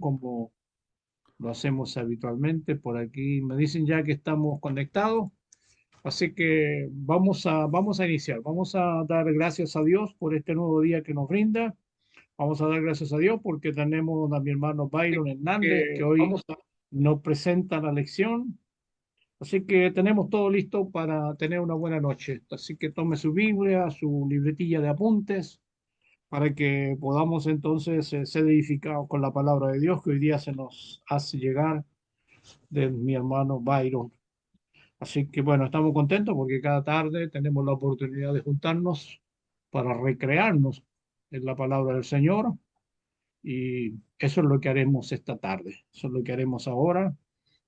como lo hacemos habitualmente. Por aquí me dicen ya que estamos conectados, así que vamos a iniciar. Vamos a dar gracias a Dios por este nuevo día que nos brinda. Vamos a dar gracias a Dios porque tenemos a mi hermano Byron Hernández que hoy nos presenta la lección. Así que tenemos todo listo para tener una buena noche. Así que tome su Biblia, su libretilla de apuntes, para que podamos entonces ser edificados con la palabra de Dios que hoy día se nos hace llegar de mi hermano Byron. Así que bueno, estamos contentos porque cada tarde tenemos la oportunidad de juntarnos para recrearnos en la palabra del Señor, y eso es lo que haremos esta tarde. Eso es lo que haremos ahora.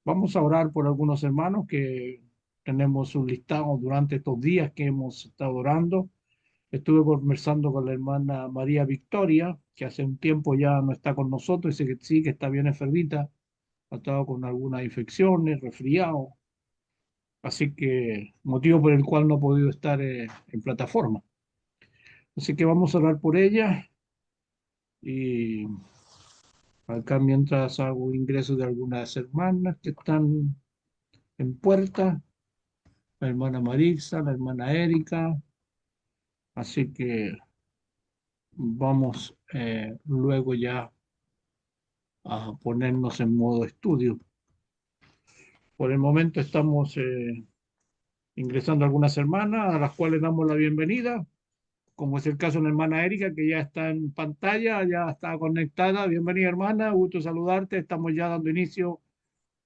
Vamos a orar por algunos hermanos que tenemos un listado durante estos días que hemos estado orando. Estuve conversando con la hermana María Victoria, que hace un tiempo ya no está con nosotros, dice que sí, que está bien enfermita, ha estado con algunas infecciones, resfriado, así que motivo por el cual no ha podido estar en plataforma. Así que vamos a orar por ella, y acá mientras hago ingreso de algunas hermanas que están en puerta, la hermana Marisa, la hermana Erika, así que vamos luego ya a ponernos en modo estudio. Por el momento estamos ingresando algunas hermanas a las cuales damos la bienvenida, como es el caso de la hermana Erika, que ya está en pantalla, ya está conectada. Bienvenida, hermana, gusto saludarte. Estamos ya dando inicio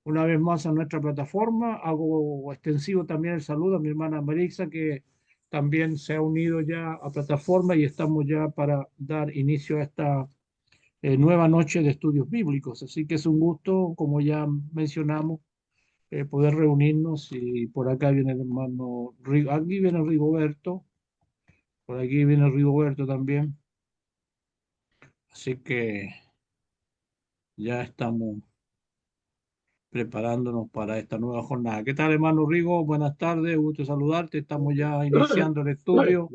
una vez más a nuestra plataforma. Hago extensivo también el saludo a mi hermana Marisa, que también se ha unido ya a plataforma, y estamos ya para dar inicio a esta nueva noche de estudios bíblicos. Así que es un gusto, como ya mencionamos, poder reunirnos. Y por acá viene el hermano, aquí viene Rigoberto, por aquí viene Rigoberto también. Así que ya estamos preparándonos para esta nueva jornada. ¿Qué tal, hermano Rigo? Buenas tardes, gusto saludarte. Estamos ya iniciando el estudio.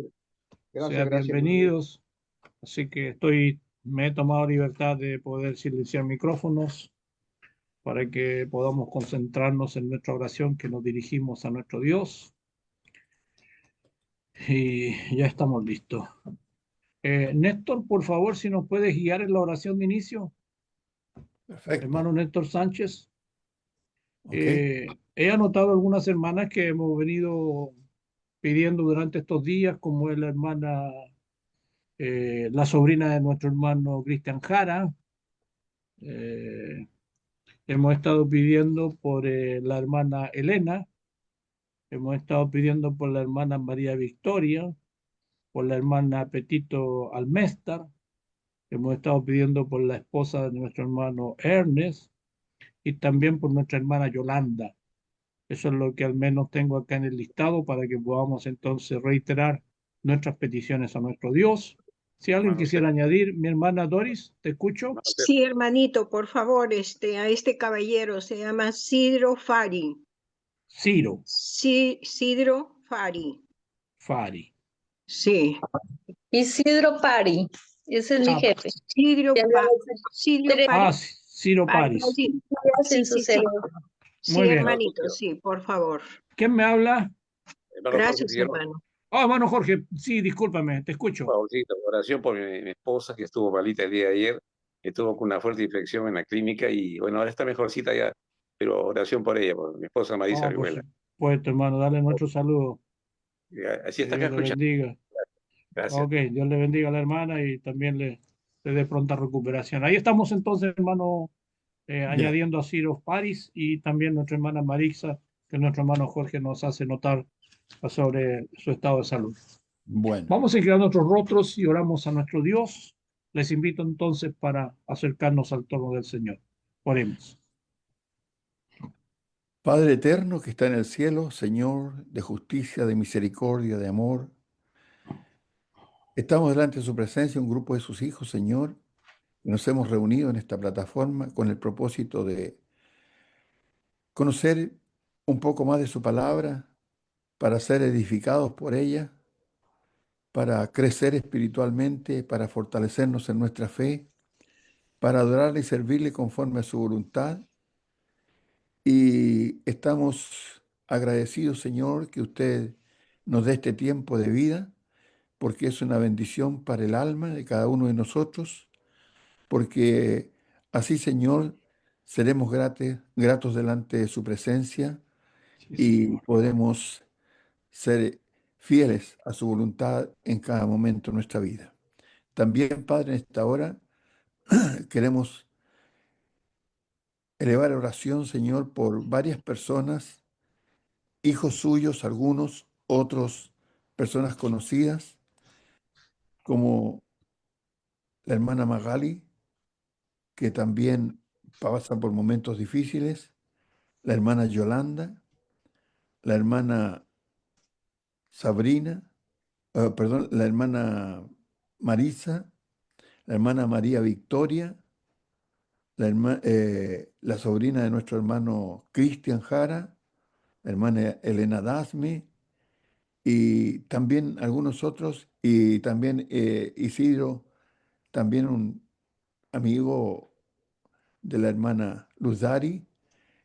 Gracias, Sean gracias. bienvenidos. Así que me he tomado libertad de poder silenciar micrófonos para que podamos concentrarnos en nuestra oración, que nos dirigimos a nuestro Dios. Y ya estamos listos. Néstor, por favor, si nos puedes guiar en la oración de inicio. Perfecto. Hermano Néstor Sánchez. Okay. He anotado algunas hermanas que hemos venido pidiendo durante estos días, como es la hermana, la sobrina de nuestro hermano Cristian Jara. Eh, Hemos estado pidiendo por la hermana Elena, hemos estado pidiendo por la hermana María Victoria, por la hermana Petito Alméstar, hemos estado pidiendo por la esposa de nuestro hermano Ernest, y también por nuestra hermana Yolanda. Eso es lo que al menos tengo acá en el listado, para que podamos entonces reiterar nuestras peticiones a nuestro Dios. Si alguien quisiera añadir, mi hermana Doris, te escucho. Sí, hermanito, por favor, a este caballero se llama Sidro Fari. Ciro Sí, Sidro Fari. Fari. Sí. Isidro Pari, ese es mi jefe. Sidro Ya Fari. llevo Sidro tres Fari. Ciro Paris. Sí, días en su sí, sí. celular. Sí, Muy bien. hermanito, sí, por favor. ¿Quién me habla? Gracias, hermano. Oh, hermano Jorge, sí, discúlpame, te escucho. Favorcito, oración por mi esposa, que estuvo malita el día de ayer, estuvo con una fuerte infección en la clínica y bueno, ahora está mejorcita ya, pero oración por ella, por mi esposa Marisa Por Vihuela. supuesto, hermano, dale nuestro saludo. Así está Que acá Dios le escuchando. bendiga. Gracias. Ok, Dios le bendiga a la hermana y también le dé pronta recuperación. Ahí estamos entonces, hermano, añadiendo a Ciro Paris, y también nuestra hermana Marisa, que nuestro hermano Jorge nos hace notar sobre su estado de salud. Bueno, Vamos a inclinar nuestros rostros y oramos a nuestro Dios. Les invito entonces para acercarnos al trono del Señor. Oremos. Padre eterno que está en el cielo, Señor de justicia, de misericordia, de amor, estamos delante de su presencia, un grupo de sus hijos, Señor, y nos hemos reunido en esta plataforma con el propósito de conocer un poco más de su palabra, para ser edificados por ella, para crecer espiritualmente, para fortalecernos en nuestra fe para adorarle y servirle conforme a su voluntad. Y estamos agradecidos, Señor, que usted nos dé este tiempo de vida, porque es una bendición para el alma de cada uno de nosotros, porque así, Señor, seremos gratos delante de su presencia Sí, y Señor. podemos ser fieles a su voluntad en cada momento de nuestra vida. También, Padre, en esta hora queremos elevar oración, Señor, por varias personas, hijos suyos, algunos, otros, personas conocidas, como la hermana Magali, que también pasa por momentos difíciles, la hermana Yolanda, la hermana Sabrina, perdón, la hermana Marisa, la hermana María Victoria, la sobrina de nuestro hermano Cristian Jara, la hermana Elena Dasme, y también algunos otros, y también Isidro, también un amigo de la hermana Luz Dari,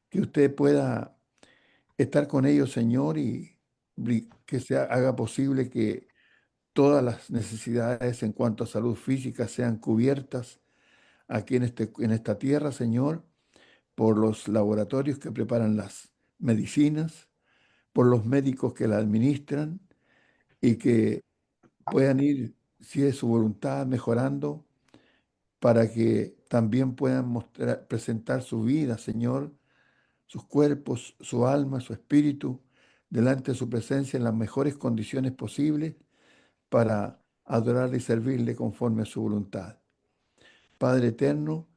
que usted pueda estar con ellos, Señor, y que se haga posible que todas las necesidades en cuanto a salud física sean cubiertas aquí en esta tierra, Señor, por los laboratorios que preparan las medicinas, por los médicos que la administran y que puedan ir, si es su voluntad, mejorando para que también puedan presentar su vida, Señor, sus cuerpos, su alma, su espíritu, delante de su presencia en las mejores condiciones posibles para adorarle y servirle conforme a su voluntad. Padre eterno,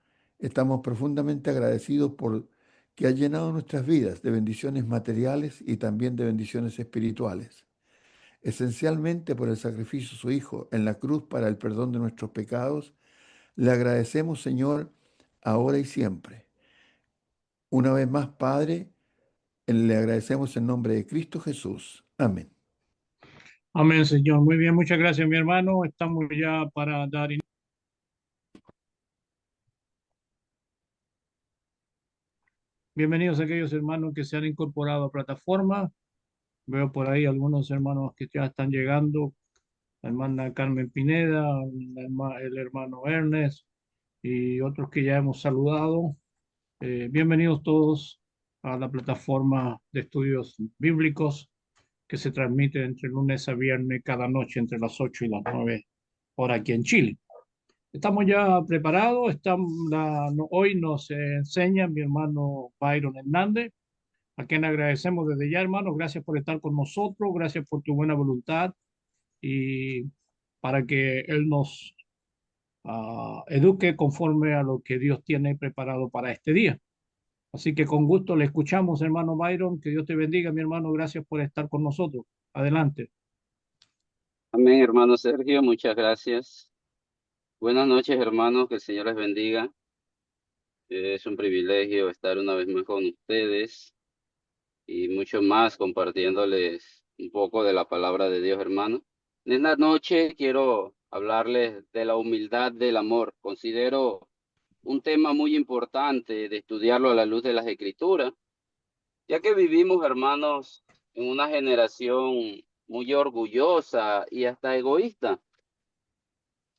estamos profundamente agradecidos por que ha llenado nuestras vidas de bendiciones materiales y también de bendiciones espirituales, esencialmente por el sacrificio de su Hijo en la cruz para el perdón de nuestros pecados. Le agradecemos, Señor, ahora y siempre. Una vez más, Padre, le agradecemos en nombre de Cristo Jesús. Amén. Amén, Señor. Muy bien, muchas gracias, mi hermano. Estamos ya para dar inicio. Bienvenidos a aquellos hermanos que se han incorporado a plataforma. Veo por ahí algunos hermanos que ya están llegando. La hermana Carmen Pineda, el hermano Ernest y otros que ya hemos saludado. Bienvenidos todos a la plataforma de estudios bíblicos que se transmite entre lunes a viernes cada noche entre las 8 y las 9 hora aquí en Chile. Estamos ya preparados. Hoy nos enseña mi hermano Byron Hernández, a quien agradecemos desde ya, hermano. Gracias por estar con nosotros, gracias por tu buena voluntad y para que él nos eduque conforme a lo que Dios tiene preparado para este día. Así que con gusto le escuchamos, hermano Byron. Que Dios te bendiga, mi hermano. Gracias por estar con nosotros. Adelante. Amén, hermano Sergio, muchas gracias. Buenas noches, hermanos, que el Señor les bendiga. Es un privilegio estar una vez más con ustedes y mucho más compartiéndoles un poco de la palabra de Dios, hermano. En esta noche quiero hablarles de la humildad del amor. Considero un tema muy importante de estudiarlo a la luz de las Escrituras, ya que vivimos, hermanos, en una generación muy orgullosa y hasta egoísta.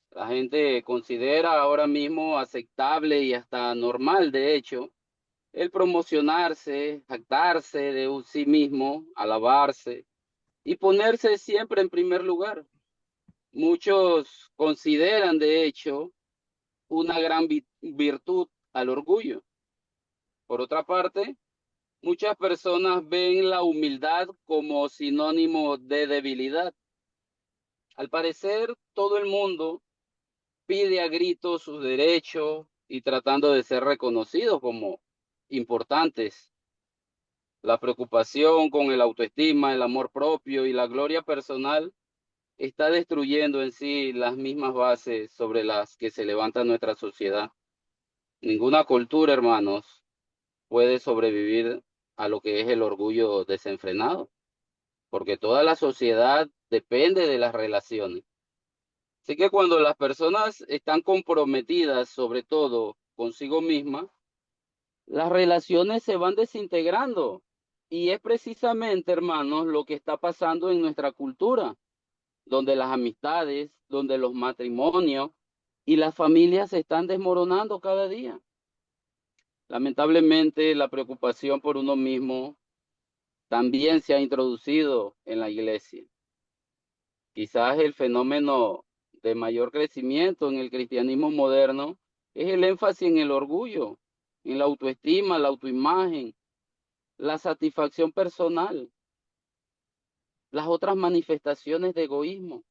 La gente considera ahora mismo aceptable y hasta normal, de hecho, el promocionarse, jactarse de sí mismo, alabarse y ponerse siempre en primer lugar. Muchos consideran, de hecho, una gran virtud al orgullo. Por otra parte, muchas personas ven la humildad como sinónimo de debilidad. Al parecer, todo el mundo pide a gritos sus derechos y tratando de ser reconocidos como importantes. La preocupación con el autoestima, el amor propio y la gloria personal está destruyendo en sí las mismas bases sobre las que se levanta nuestra sociedad. Ninguna cultura, hermanos, puede sobrevivir a lo que es el orgullo desenfrenado, porque toda la sociedad depende de las relaciones. Así que cuando las personas están comprometidas, sobre todo consigo mismas, las relaciones se van desintegrando. Y es precisamente, hermanos, lo que está pasando en nuestra cultura, donde las amistades, donde los matrimonios y las familias se están desmoronando cada día. Lamentablemente, la preocupación por uno mismo también se ha introducido en la iglesia. Quizás el fenómeno de mayor crecimiento en el cristianismo moderno es el énfasis en el orgullo, en la autoestima, la autoimagen, la satisfacción personal, las otras manifestaciones de egoísmo.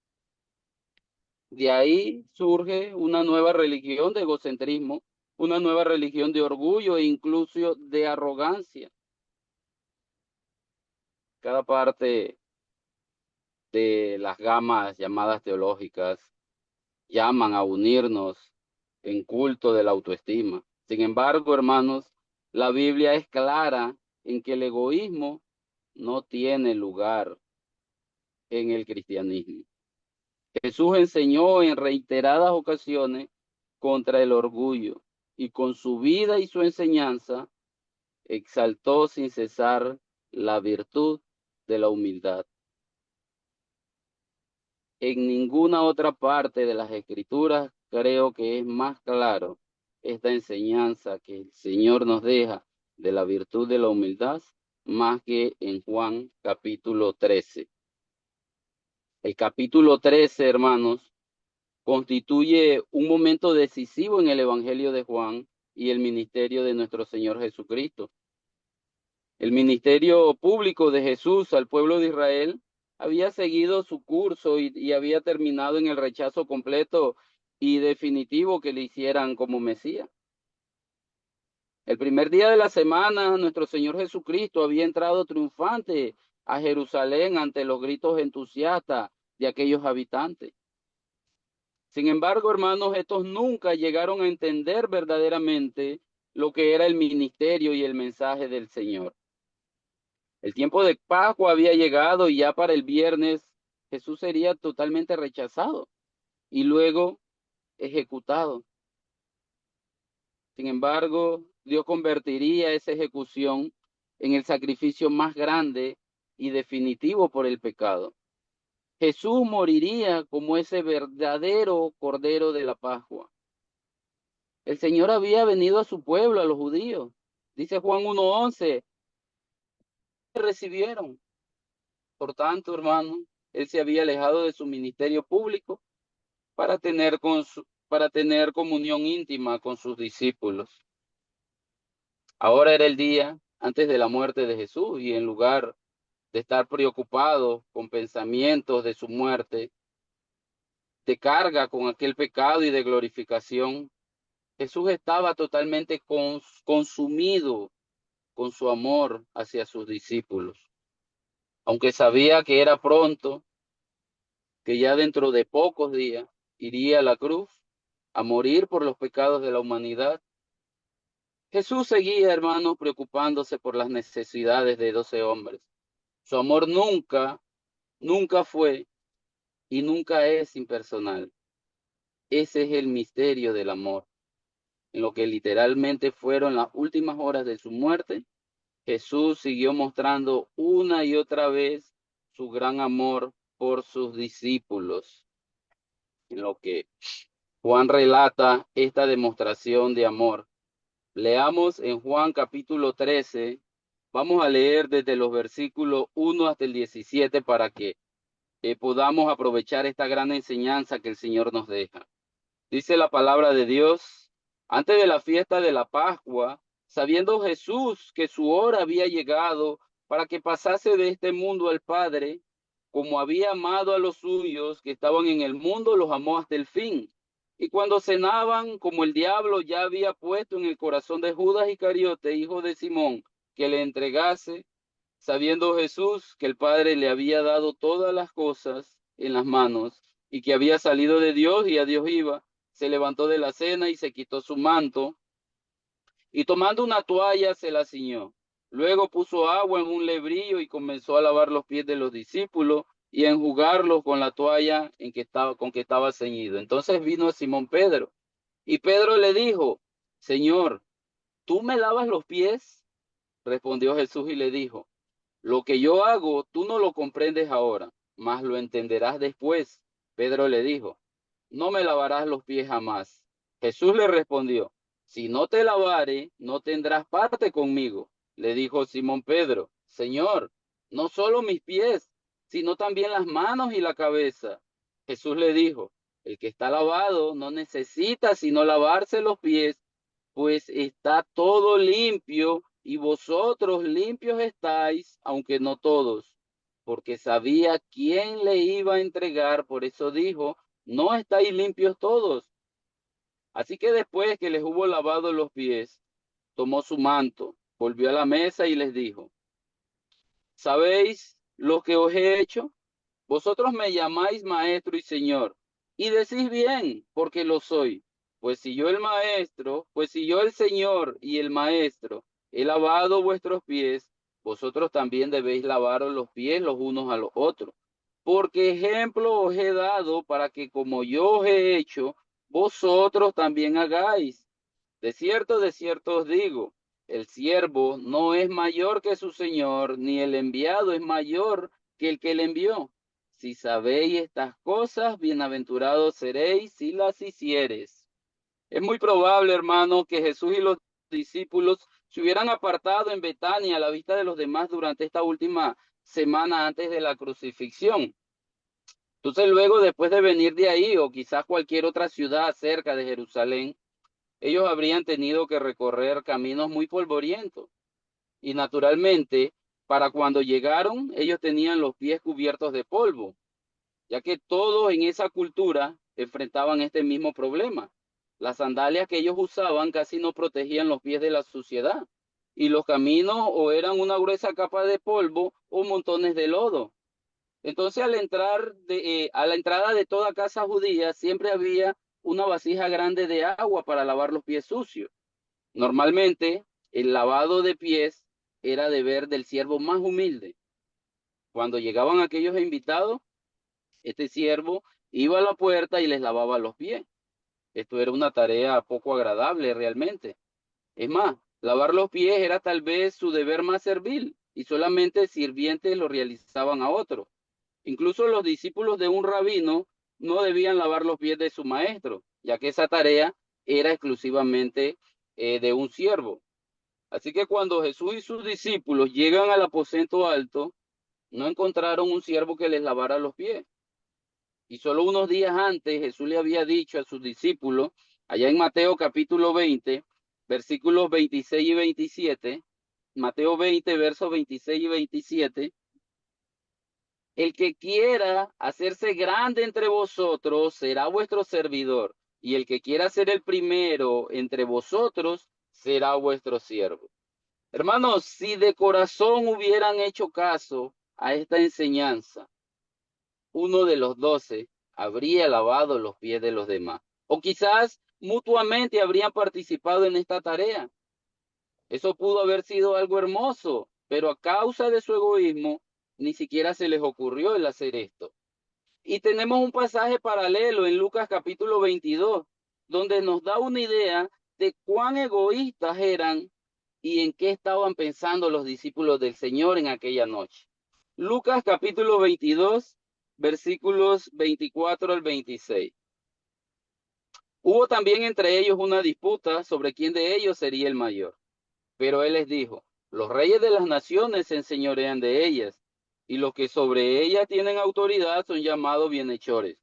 De ahí surge una nueva religión de egocentrismo, una nueva religión de orgullo e incluso de arrogancia. Cada parte de las gamas llamadas teológicas llaman a unirnos en culto de la autoestima. Sin embargo, hermanos, la Biblia es clara en que el egoísmo no tiene lugar en el cristianismo. Jesús enseñó en reiteradas ocasiones contra el orgullo y con su vida y su enseñanza exaltó sin cesar la virtud de la humildad. En ninguna otra parte de las Escrituras creo que es más claro esta enseñanza que el Señor nos deja de la virtud de la humildad, más que en Juan capítulo 13. El capítulo 13, hermanos, constituye un momento decisivo en el Evangelio de Juan y el ministerio de nuestro Señor Jesucristo. El ministerio público de Jesús al pueblo de Israel había seguido su curso y había terminado en el rechazo completo y definitivo que le hicieran como Mesías. El primer día de la semana, nuestro Señor Jesucristo había entrado triunfante a Jerusalén ante los gritos entusiastas de aquellos habitantes. Sin embargo, hermanos, estos nunca llegaron a entender verdaderamente lo que era el ministerio y el mensaje del Señor. El tiempo de Pascua había llegado y ya para el viernes Jesús sería totalmente rechazado y luego ejecutado. Sin embargo, Dios convertiría esa ejecución en el sacrificio más grande y definitivo por el pecado. Jesús moriría como ese verdadero Cordero de la Pascua. El Señor había venido a su pueblo, a los judíos. Dice Juan 1:11, recibieron. Por tanto, hermano, él se había alejado de su ministerio público para tener comunión íntima con sus discípulos. Ahora era el día antes de la muerte de Jesús y en lugar de estar preocupado con pensamientos de su muerte, de carga con aquel pecado y de glorificación, Jesús estaba totalmente consumido con su amor hacia sus discípulos. Aunque sabía que era pronto, que ya dentro de pocos días iría a la cruz a morir por los pecados de la humanidad, Jesús seguía, hermanos, preocupándose por las necesidades de 12 hombres. Su amor nunca fue y nunca es impersonal. Ese es el misterio del amor. En lo que literalmente fueron las últimas horas de su muerte, Jesús siguió mostrando una y otra vez su gran amor por sus discípulos. En lo que Juan relata esta demostración de amor. Leamos en Juan capítulo 13, vamos a leer desde los versículos 1 hasta el 17 para que podamos aprovechar esta gran enseñanza que el Señor nos deja. Dice la palabra de Dios, antes de la fiesta de la Pascua, sabiendo Jesús que su hora había llegado para que pasase de este mundo al Padre, como había amado a los suyos que estaban en el mundo, los amó hasta el fin. Y cuando cenaban, como el diablo ya había puesto en el corazón de Judas Iscariote, hijo de Simón, que le entregase, sabiendo Jesús que el Padre le había dado todas las cosas en las manos y que había salido de Dios y a Dios iba, se levantó de la cena y se quitó su manto y tomando una toalla se la ciñó. Luego puso agua en un lebrillo y comenzó a lavar los pies de los discípulos y enjugarlos con la toalla con que estaba ceñido. Entonces vino Simón Pedro, y Pedro le dijo, Señor, ¿tú me lavas los pies? Respondió Jesús y le dijo, lo que yo hago, tú no lo comprendes ahora, mas lo entenderás después. Pedro le dijo, no me lavarás los pies jamás. Jesús le respondió, si no te lavare, no tendrás parte conmigo. Le dijo Simón Pedro, Señor, no solo mis pies, sino también las manos y la cabeza. Jesús le dijo, el que está lavado no necesita sino lavarse los pies, pues está todo limpio, y vosotros limpios estáis, aunque no todos, porque sabía quién le iba a entregar, por eso dijo, no estáis limpios todos. Así que después que les hubo lavado los pies, tomó su manto, volvió a la mesa y les dijo, ¿sabéis lo que os he hecho? Vosotros me llamáis maestro y señor, y decís bien, porque lo soy. Pues si yo el señor y el maestro he lavado vuestros pies, vosotros también debéis lavaros los pies los unos a los otros. Porque ejemplo os he dado para que como yo os he hecho, vosotros también hagáis. De cierto os digo, el siervo no es mayor que su señor, ni el enviado es mayor que el que le envió. Si sabéis estas cosas, bienaventurados seréis si las hiciereis. Es muy probable, hermano, que Jesús y los discípulos se hubieran apartado en Betania a la vista de los demás durante esta última semana antes de la crucifixión. Entonces luego, después de venir de ahí, o quizás cualquier otra ciudad cerca de Jerusalén, ellos habrían tenido que recorrer caminos muy polvorientos. Y naturalmente, para cuando llegaron, ellos tenían los pies cubiertos de polvo, ya que todos en esa cultura enfrentaban este mismo problema. Las sandalias que ellos usaban casi no protegían los pies de la suciedad, y los caminos o eran una gruesa capa de polvo o montones de lodo. Entonces, a la entrada de toda casa judía siempre había una vasija grande de agua para lavar los pies sucios. Normalmente, el lavado de pies era deber del siervo más humilde. Cuando llegaban aquellos invitados, este siervo iba a la puerta y les lavaba los pies. Esto era una tarea poco agradable realmente. Es más, lavar los pies era tal vez su deber más servil y solamente sirvientes lo realizaban a otros. Incluso los discípulos de un rabino no debían lavar los pies de su maestro, ya que esa tarea era exclusivamente de un siervo. Así que cuando Jesús y sus discípulos llegan al aposento alto, no encontraron un siervo que les lavara los pies. Y solo unos días antes Jesús le había dicho a sus discípulos, allá en Mateo capítulo 20, versículos 26 y 27, Mateo 20, versos 26 y 27, el que quiera hacerse grande entre vosotros será vuestro servidor, y el que quiera ser el primero entre vosotros será vuestro siervo. Hermanos, si de corazón hubieran hecho caso a esta enseñanza, uno de los 12 habría lavado los pies de los demás. O quizás mutuamente habrían participado en esta tarea. Eso pudo haber sido algo hermoso, pero a causa de su egoísmo, ni siquiera se les ocurrió el hacer esto. Y tenemos un pasaje paralelo en Lucas capítulo 22, donde nos da una idea de cuán egoístas eran y en qué estaban pensando los discípulos del Señor en aquella noche. Lucas capítulo 22, versículos 24 al 26. Hubo también entre ellos una disputa sobre quién de ellos sería el mayor. Pero él les dijo, los reyes de las naciones se enseñorean de ellas, y los que sobre ellas tienen autoridad son llamados bienhechores.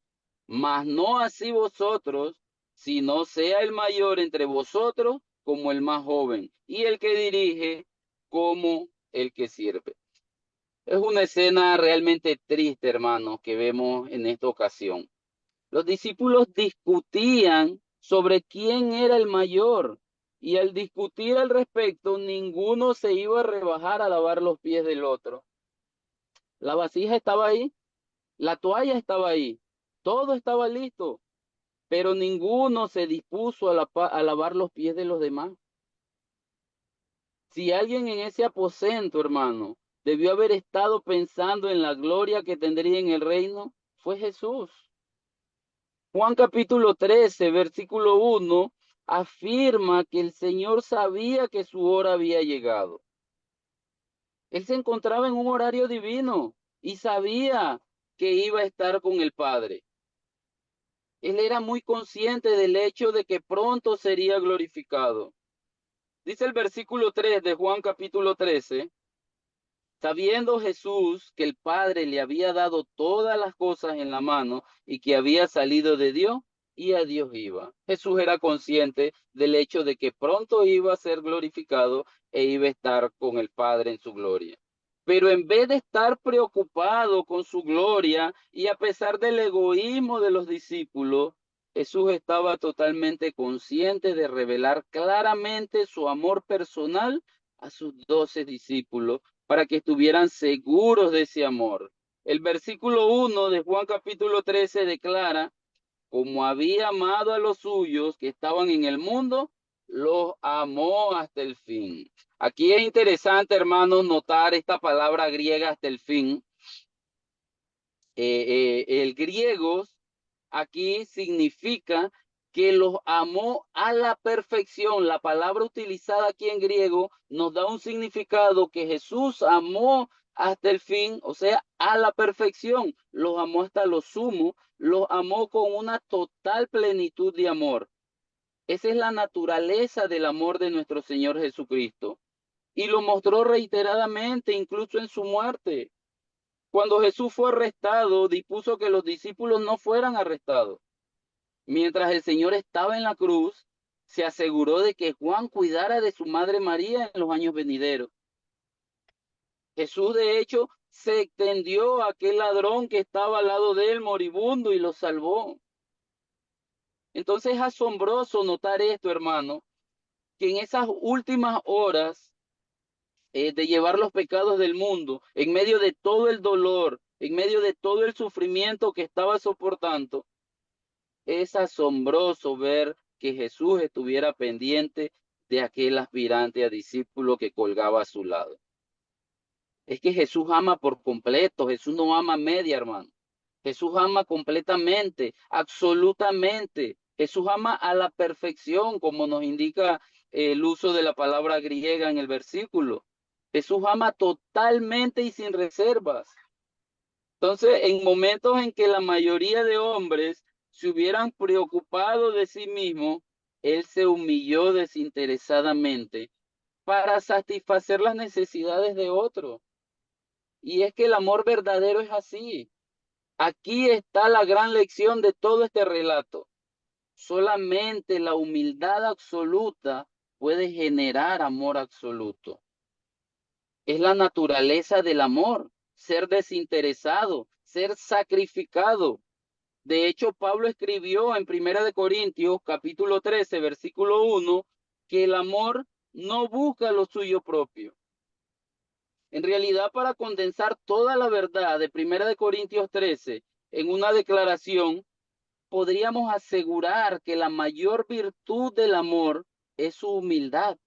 Mas no así vosotros, sino sea el mayor entre vosotros como el más joven, y el que dirige como el que sirve. Es una escena realmente triste, hermanos, que vemos en esta ocasión. Los discípulos discutían sobre quién era el mayor, y al discutir al respecto, ninguno se iba a rebajar a lavar los pies del otro. La vasija estaba ahí, la toalla estaba ahí, todo estaba listo, pero ninguno se dispuso a lavar los pies de los demás. Si alguien en ese aposento, hermano, debió haber estado pensando en la gloria que tendría en el reino, fue Jesús. Juan capítulo 13, versículo 1, afirma que el Señor sabía que su hora había llegado. Él se encontraba en un horario divino y sabía que iba a estar con el Padre. Él era muy consciente del hecho de que pronto sería glorificado. Dice el versículo 3 de Juan capítulo 13, sabiendo Jesús que el Padre le había dado todas las cosas en la mano y que había salido de Dios y a Dios iba. Jesús era consciente del hecho de que pronto iba a ser glorificado e iba a estar con el Padre en su gloria. Pero en vez de estar preocupado con su gloria y a pesar del egoísmo de los discípulos, Jesús estaba totalmente consciente de revelar claramente su amor personal a sus 12 discípulos para que estuvieran seguros de ese amor. El versículo 1 de Juan capítulo 13 declara, como había amado a los suyos que estaban en el mundo, los amó hasta el fin. Aquí es interesante, hermanos, notar esta palabra griega hasta el fin. El griego aquí significa que los amó a la perfección. La palabra utilizada aquí en griego nos da un significado que Jesús amó hasta el fin, o sea, a la perfección. Los amó hasta lo sumo, los amó con una total plenitud de amor. Esa es la naturaleza del amor de nuestro Señor Jesucristo. Y lo mostró reiteradamente, incluso en su muerte. Cuando Jesús fue arrestado, dispuso que los discípulos no fueran arrestados. Mientras el Señor estaba en la cruz, se aseguró de que Juan cuidara de su madre María en los años venideros. Jesús, de hecho, se extendió a aquel ladrón que estaba al lado de él, moribundo, y lo salvó. Entonces es asombroso notar esto, hermano, que en esas últimas horas de llevar los pecados del mundo, en medio de todo el dolor, en medio de todo el sufrimiento que estaba soportando, es asombroso ver que Jesús estuviera pendiente de aquel aspirante a discípulo que colgaba a su lado. Es que Jesús ama por completo, Jesús no ama a media, hermano. Jesús ama completamente, absolutamente. Jesús ama a la perfección, como nos indica el uso de la palabra griega en el versículo. Jesús ama totalmente y sin reservas. Entonces, en momentos en que la mayoría de hombres se hubieran preocupado de sí mismo, Él se humilló desinteresadamente para satisfacer las necesidades de otros. Y es que el amor verdadero es así. Aquí está la gran lección de todo este relato. Solamente la humildad absoluta puede generar amor absoluto. Es la naturaleza del amor, ser desinteresado, ser sacrificado. De hecho, Pablo escribió en 1 Corintios, capítulo 13, versículo 1, que el amor no busca lo suyo propio. En realidad, para condensar toda la verdad de 1 Corintios 13 en una declaración, podríamos asegurar que la mayor virtud del amor es su humildad,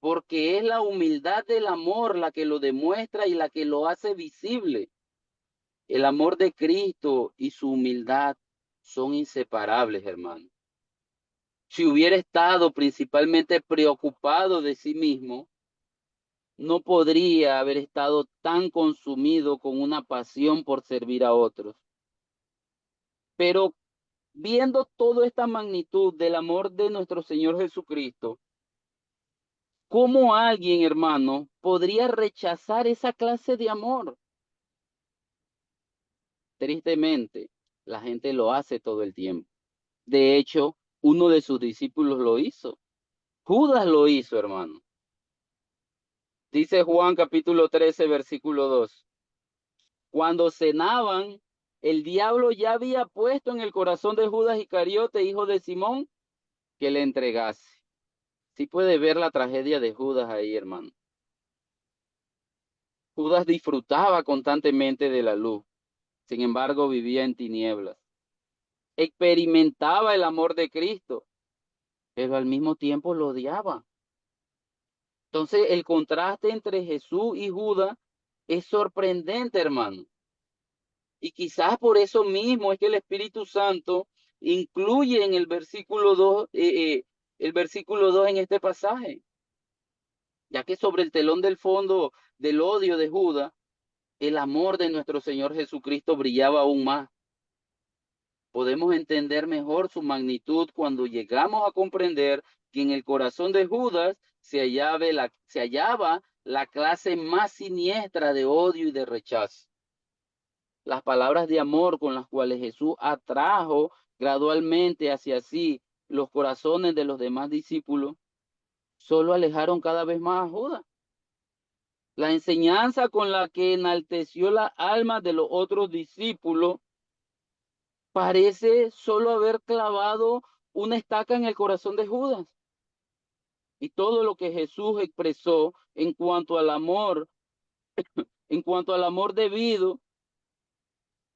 porque es la humildad del amor la que lo demuestra y la que lo hace visible. El amor de Cristo y su humildad son inseparables, hermano. Si hubiera estado principalmente preocupado de sí mismo, no podría haber estado tan consumido con una pasión por servir a otros. Pero viendo toda esta magnitud del amor de nuestro Señor Jesucristo, ¿cómo alguien, hermano, podría rechazar esa clase de amor? Tristemente, la gente lo hace todo el tiempo. De hecho, uno de sus discípulos lo hizo. Judas lo hizo, hermano. Dice Juan capítulo 13, versículo 2. Cuando cenaban, el diablo ya había puesto en el corazón de Judas Iscariote, hijo de Simón, que le entregase. Sí puede ver la tragedia de Judas ahí, hermano. Judas disfrutaba constantemente de la luz, sin embargo vivía en tinieblas. Experimentaba el amor de Cristo, pero al mismo tiempo lo odiaba. Entonces el contraste entre Jesús y Judas Es sorprendente, hermano. Y quizás por eso mismo es que el Espíritu Santo incluye en el versículo 2 en este pasaje, ya que sobre el telón del fondo del odio de Judas, el amor de nuestro Señor Jesucristo brillaba aún más. Podemos entender mejor su magnitud cuando llegamos a comprender que en el corazón de Judas se hallaba la clase más siniestra de odio y de rechazo. Las palabras de amor con las cuales Jesús atrajo gradualmente hacia sí los corazones de los demás discípulos, solo alejaron cada vez más a Judas. La enseñanza con la que enalteció la alma de los otros discípulos parece solo haber clavado una estaca en el corazón de Judas. Y todo lo que Jesús expresó en cuanto al amor debido,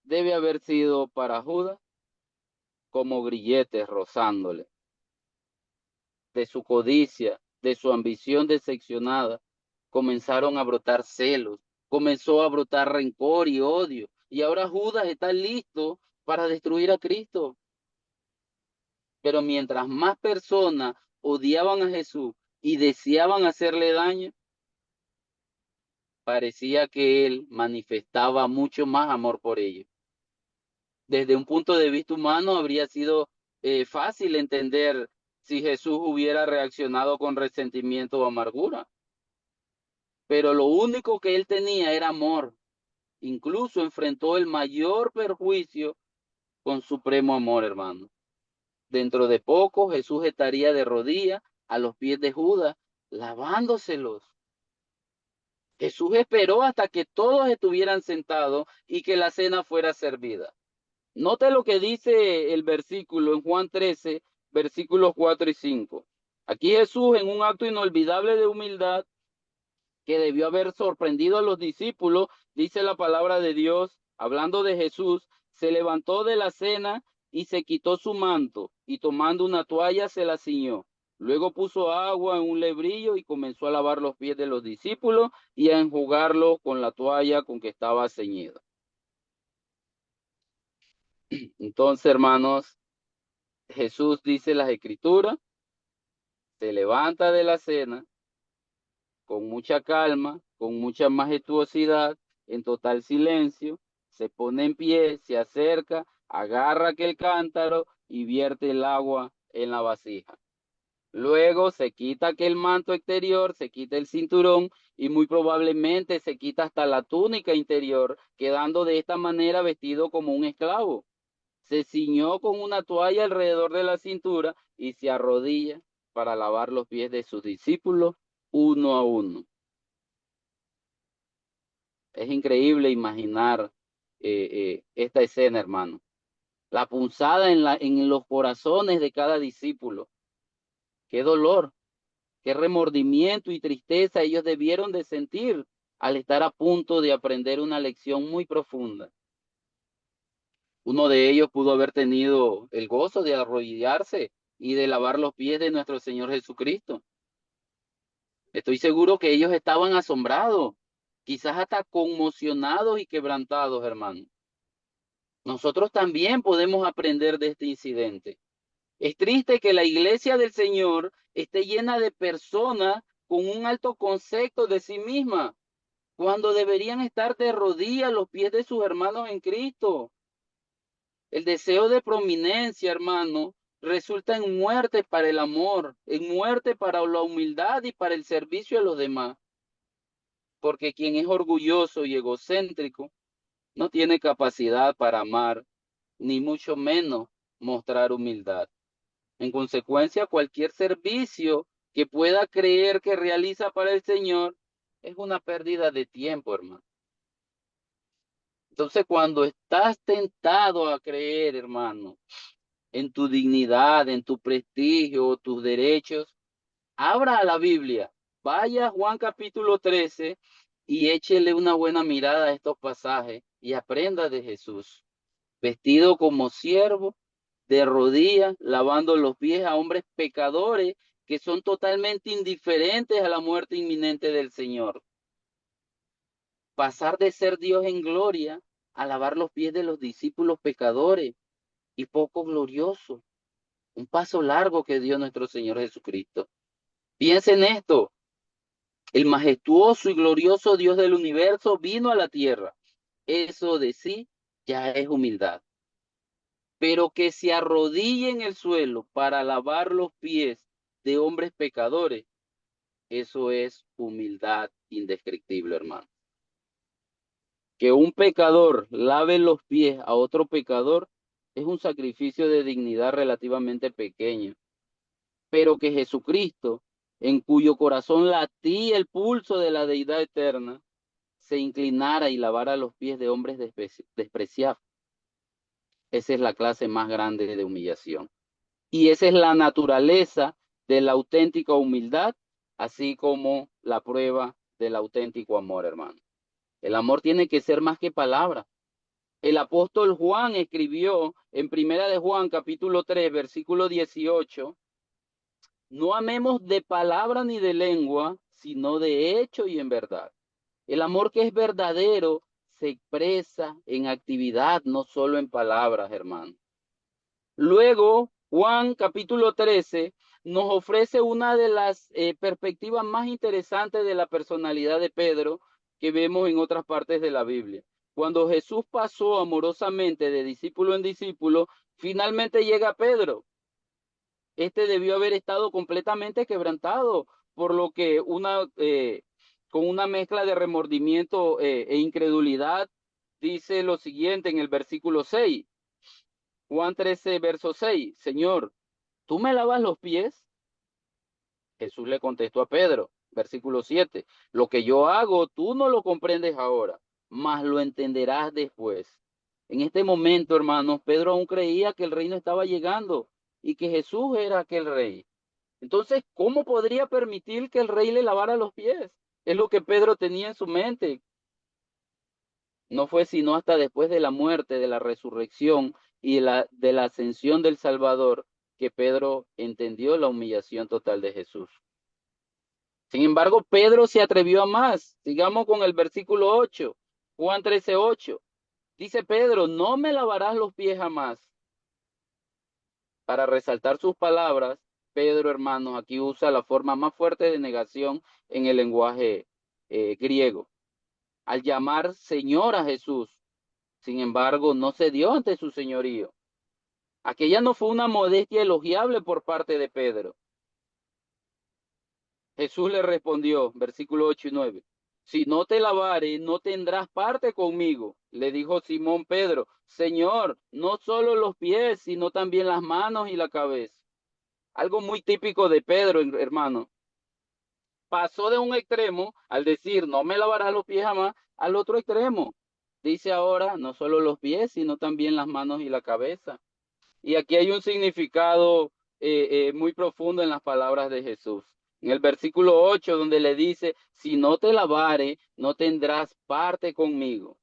debe haber sido para Judas como grilletes rozándole. De su codicia, de su ambición decepcionada, comenzaron a brotar celos, comenzó a brotar rencor y odio. Y ahora Judas está listo para destruir a Cristo. Pero mientras más personas odiaban a Jesús y deseaban hacerle daño, parecía que él manifestaba mucho más amor por ellos. Desde un punto de vista humano habría sido fácil entender si Jesús hubiera reaccionado con resentimiento o amargura. Pero lo único que él tenía era amor. Incluso enfrentó el mayor perjuicio con supremo amor, hermano. Dentro de poco Jesús estaría de rodillas a los pies de Judas, lavándoselos. Jesús esperó hasta que todos estuvieran sentados y que la cena fuera servida. Note lo que dice el versículo en Juan 13, versículos 4 y 5. Aquí Jesús, en un acto inolvidable de humildad que debió haber sorprendido a los discípulos, dice la palabra de Dios, hablando de Jesús, se levantó de la cena y se quitó su manto, y tomando una toalla se la ciñó. Luego puso agua en un lebrillo y comenzó a lavar los pies de los discípulos y a enjugarlos con la toalla con que estaba ceñido. Entonces, hermanos, Jesús dice las Escrituras, se levanta de la cena con mucha calma, con mucha majestuosidad, en total silencio, se pone en pie, se acerca, agarra aquel cántaro y vierte el agua en la vasija. Luego se quita aquel manto exterior, se quita el cinturón y muy probablemente se quita hasta la túnica interior, quedando de esta manera vestido como un esclavo. Se ciñó con una toalla alrededor de la cintura y se arrodilla para lavar los pies de sus discípulos uno a uno. Es increíble imaginar esta escena, hermano. La punzada en los corazones de cada discípulo. Qué dolor, qué remordimiento y tristeza ellos debieron de sentir al estar a punto de aprender una lección muy profunda. Uno de ellos pudo haber tenido el gozo de arrodillarse y de lavar los pies de nuestro Señor Jesucristo. Estoy seguro que ellos estaban asombrados, quizás hasta conmocionados y quebrantados, hermano. Nosotros también podemos aprender de este incidente. Es triste que la iglesia del Señor esté llena de personas con un alto concepto de sí misma, cuando deberían estar de rodillas a los pies de sus hermanos en Cristo. El deseo de prominencia, hermano, resulta en muerte para el amor, en muerte para la humildad y para el servicio a los demás. Porque quien es orgulloso y egocéntrico no tiene capacidad para amar, ni mucho menos mostrar humildad. En consecuencia, cualquier servicio que pueda creer que realiza para el Señor es una pérdida de tiempo, hermano. Entonces, cuando estás tentado a creer, hermano, en tu dignidad, en tu prestigio, tus derechos, abra la Biblia, vaya a Juan capítulo 13 y échele una buena mirada a estos pasajes y aprenda de Jesús, vestido como siervo, de rodillas, lavando los pies a hombres pecadores que son totalmente indiferentes a la muerte inminente del Señor. pasar de ser Dios en gloria a lavar los pies de los discípulos pecadores y poco glorioso. Un paso largo que dio nuestro Señor Jesucristo. Piensen en esto. El majestuoso y glorioso Dios del universo vino a la tierra. Eso de sí ya es humildad. Pero que se arrodille en el suelo para lavar los pies de hombres pecadores, eso es humildad indescriptible, hermano. Que un pecador lave los pies a otro pecador es un sacrificio de dignidad relativamente pequeño. Pero que Jesucristo, en cuyo corazón latía el pulso de la deidad eterna, se inclinara y lavara los pies de hombres despreciados. Esa es la clase más grande de humillación. Y esa es la naturaleza de la auténtica humildad, así como la prueba del auténtico amor, hermano. El amor tiene que ser más que palabras. El apóstol Juan escribió en Primera de Juan, capítulo 3, versículo 18, no amemos de palabra ni de lengua, sino de hecho y en verdad. El amor que es verdadero se expresa en actividad, no solo en palabras, hermano. Luego, Juan capítulo 13 nos ofrece una de las perspectivas más interesantes de la personalidad de Pedro que vemos en otras partes de la Biblia. Cuando Jesús pasó amorosamente de discípulo en discípulo, finalmente llega Pedro. Este debió haber estado completamente quebrantado, por lo que con una mezcla de remordimiento e incredulidad, dice lo siguiente en el versículo 6. Juan 13, verso 6. Señor, ¿tú me lavas los pies? Jesús le contestó a Pedro, versículo 7. Lo que yo hago, tú no lo comprendes ahora, mas lo entenderás después. En este momento, hermanos, Pedro aún creía que el reino estaba llegando y que Jesús era aquel rey. Entonces, ¿cómo podría permitir que el rey le lavara los pies? Es lo que Pedro tenía en su mente. No fue sino hasta después de la muerte, de la resurrección y de la ascensión del Salvador que Pedro entendió la humillación total de Jesús. Sin embargo, Pedro se atrevió a más. Sigamos con el versículo 8, Juan 13, 8. Dice Pedro, no me lavarás los pies jamás. Para resaltar sus palabras, Pedro, hermanos, aquí usa la forma más fuerte de negación en el lenguaje griego. Al llamar Señor a Jesús, sin embargo, no cedió ante su señorío. Aquella no fue una modestia elogiable por parte de Pedro. Jesús le respondió, versículo 8 y 9, si no te lavare, no tendrás parte conmigo. Le dijo Simón Pedro, Señor, no solo los pies, sino también las manos y la cabeza. Algo muy típico de Pedro, hermano. Pasó de un extremo al decir, no me lavarás los pies jamás, al otro extremo. Dice ahora, no solo los pies, sino también las manos y la cabeza. Y aquí hay un significado muy profundo en las palabras de Jesús. En el versículo 8, donde le dice, si no te lavare, no tendrás parte conmigo.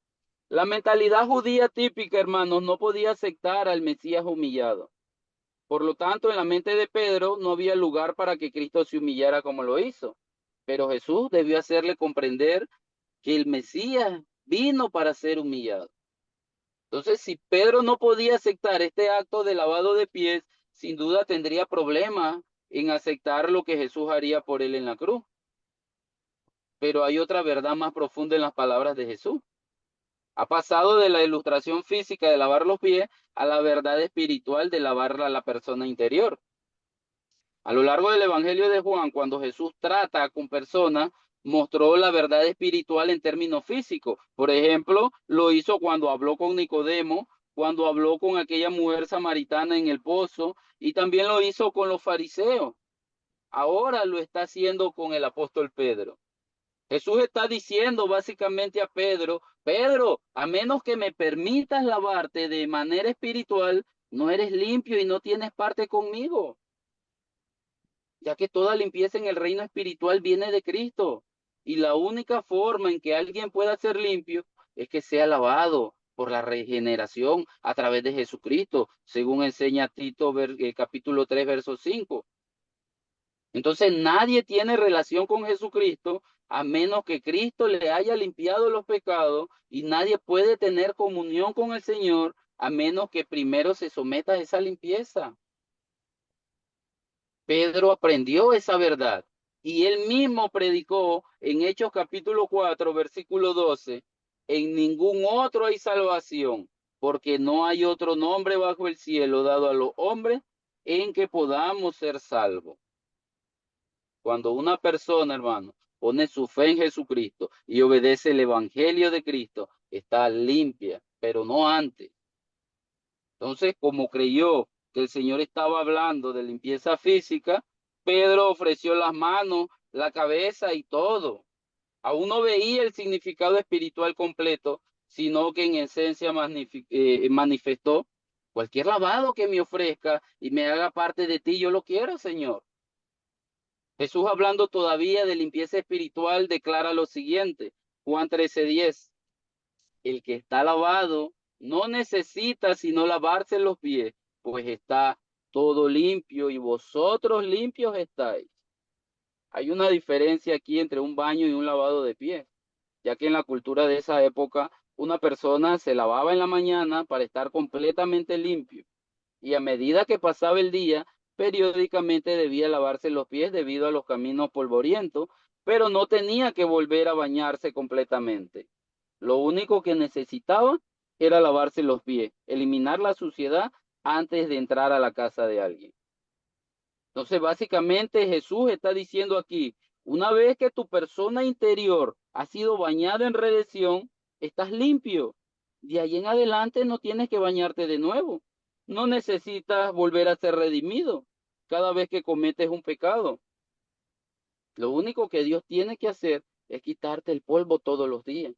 La mentalidad judía típica, hermanos, no podía aceptar al Mesías humillado. Por lo tanto, en la mente de Pedro no había lugar para que Cristo se humillara como lo hizo. Pero Jesús debió hacerle comprender que el Mesías vino para ser humillado. Entonces, si Pedro no podía aceptar este acto de lavado de pies, sin duda tendría problemas en aceptar lo que Jesús haría por él en la cruz. Pero hay otra verdad más profunda en las palabras de Jesús. Ha pasado de la ilustración física de lavar los pies a la verdad espiritual de lavar a la persona interior. A lo largo del Evangelio de Juan, cuando Jesús trata con personas, mostró la verdad espiritual en términos físicos. Por ejemplo, lo hizo cuando habló con Nicodemo, cuando habló con aquella mujer samaritana en el pozo, y también lo hizo con los fariseos. Ahora lo está haciendo con el apóstol Pedro. Jesús está diciendo básicamente a Pedro, Pedro, a menos que me permitas lavarte de manera espiritual, no eres limpio y no tienes parte conmigo. Ya que toda limpieza en el reino espiritual viene de Cristo. Y la única forma en que alguien pueda ser limpio es que sea lavado por la regeneración a través de Jesucristo, según enseña Tito capítulo 3, verso 5. Entonces nadie tiene relación con Jesucristo a menos que Cristo le haya limpiado los pecados, y nadie puede tener comunión con el Señor a menos que primero se someta a esa limpieza. Pedro aprendió esa verdad y él mismo predicó en Hechos capítulo 4, versículo 12: en ningún otro hay salvación, porque no hay otro nombre bajo el cielo dado a los hombres en que podamos ser salvos. Cuando una persona, hermano, pone su fe en Jesucristo y obedece el evangelio de Cristo, está limpia, pero no antes. Entonces, como creyó que el Señor estaba hablando de limpieza física, Pedro ofreció las manos, la cabeza y todo. Aún no veía el significado espiritual completo, sino que en esencia manifestó: cualquier lavado que me ofrezca y me haga parte de ti, yo lo quiero, Señor. Jesús, hablando todavía de limpieza espiritual, declara lo siguiente: Juan 13:10: el que está lavado no necesita sino lavarse los pies, pues está todo limpio y vosotros limpios estáis. Hay una diferencia aquí entre un baño y un lavado de pies, ya que en la cultura de esa época una persona se lavaba en la mañana para estar completamente limpio, y a medida que pasaba el día, periódicamente debía lavarse los pies debido a los caminos polvorientos, pero no tenía que volver a bañarse completamente. Lo único que necesitaba era lavarse los pies, eliminar la suciedad antes de entrar a la casa de alguien. Entonces, básicamente Jesús está diciendo aquí: una vez que tu persona interior ha sido bañada en redención, estás limpio. De ahí en adelante no tienes que bañarte de nuevo. No necesitas volver a ser redimido cada vez que cometes un pecado. Lo único que Dios tiene que hacer es quitarte el polvo todos los días.